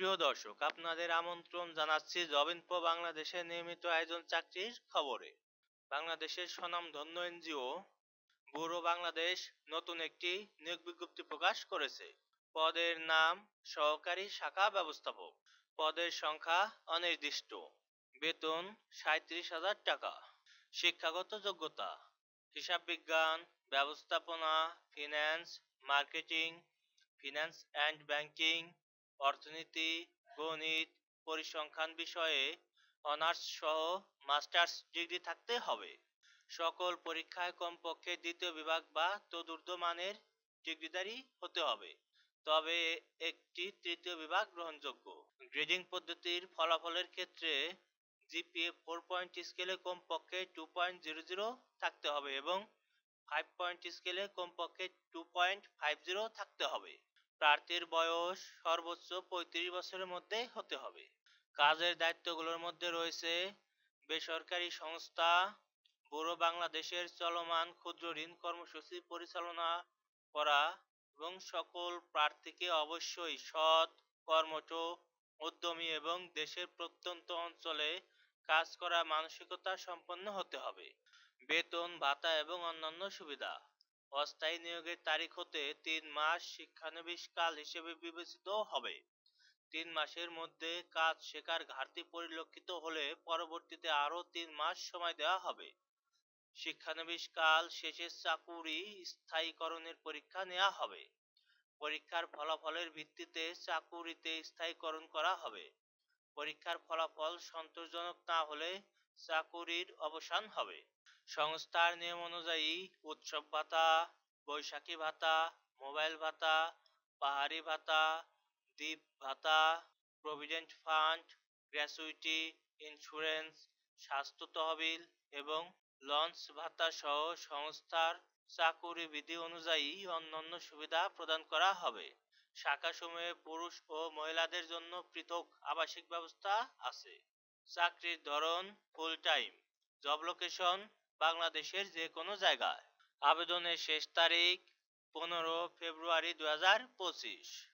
প্রিয় দর্শক, আপনাদের আমন্ত্রণ জানাচ্ছি জব ইনফো বাংলাদেশের নিয়মিত আয়োজন চাকরির খবরে। বাংলাদেশের স্বনামধন্য এনজিও ব্যুরো বাংলাদেশ নতুন একটি নিয়োগ বিজ্ঞপ্তি প্রকাশ করেছে। পদের নাম সহকারী শাখা ব্যবস্থাপক। পদের সংখ্যা অনির্দিষ্ট। বেতন ৩৭,০০০ টাকা। শিক্ষাগত যোগ্যতা হিসাব বিজ্ঞান, ব্যবস্থাপনা, finance, marketing, finance and banking, অর্থনীতি, গণিত, পরিসংখ্যান বিষয়ে অনার্স সহ মাস্টার্স ডিগ্রি থাকতে হবে। সকল পরীক্ষায় কমপক্ষে দ্বিতীয় বিভাগ বা তদূর্ধ্ব মানের ডিগ্রিধারী হতে হবে, তবে একটি তৃতীয় বিভাগ গ্রহণযোগ্য। গ্রেডিং পদ্ধতির ফলাফলের ক্ষেত্রে জিপিএ 4 পয়েন্ট স্কেলে কমপক্ষে 2.00 থাকতে হবে এবং 5 পয়েন্ট স্কেলে কমপক্ষে 2.50 থাকতে হবে। প্রার্থীর বয়স সর্বোচ্চ 35 বছরের মধ্যে হতে হবে। কাজের দায়িত্বগুলোর মধ্যে রয়েছে বেসরকারি সংস্থা ব্যুরো বাংলাদেশের চলমান ক্ষুদ্র ঋণ কর্মসূচি পরিচালনা করা এবং সকল প্রার্থীকে অবশ্যই সৎ, কর্মঠ, উদ্যমী এবং দেশের প্রত্যন্ত অঞ্চলে কাজ করার মানসিকতা সম্পন্ন হতে হবে। বেতন, ভাতা এবং অন্যান্য সুবিধা অস্থায়ী নিয়োগের তারিখ হতে 3 মাস শিক্ষানবিশকাল হিসেবে বিবেচিত হবে। 3 মাসের মধ্যে কাজ শেখার ঘাটতি পরিলক্ষিত হলে পরবর্তীতে আরও 3 মাস সময় দেওয়া হবে। শিক্ষানবিশকাল শেষে চাকুরি স্থায়ীকরণের পরীক্ষা নেওয়া হবে। পরীক্ষার ফলাফলের ভিত্তিতে চাকুরিতে স্থায়ীকরণ করা হবে। পরীক্ষার ফলাফল সন্তোষজনক না হলে চাকুরির অবসান হবে। সংস্থার নিয়ম অনুযায়ী উৎসব ভাতা, বৈশাখী ভাতা, মোবাইল ভাতা, পাহাড়ি ভাতা, দ্বীপ ভাতা, প্রভিডেন্ট ফান্ড, গ্র্যাচুইটি, ইন্স্যুরেন্স, স্বাস্থ্য তহবিল এবং লঞ্চ ভাতা সহ সংস্থার চাকুরি বিধি অনুযায়ী অন্যান্য সুবিধা প্রদান করা হবে। শাখাসমূহে পুরুষ ও মহিলাদের জন্য পৃথক আবাসিক ব্যবস্থা আছে। চাকরির ধরন ফুল টাইম। জব লোকেশন বাংলাদেশের যে কোনো জায়গায়। আবেদনের শেষ তারিখ 15 ফেব্রুয়ারি 2025।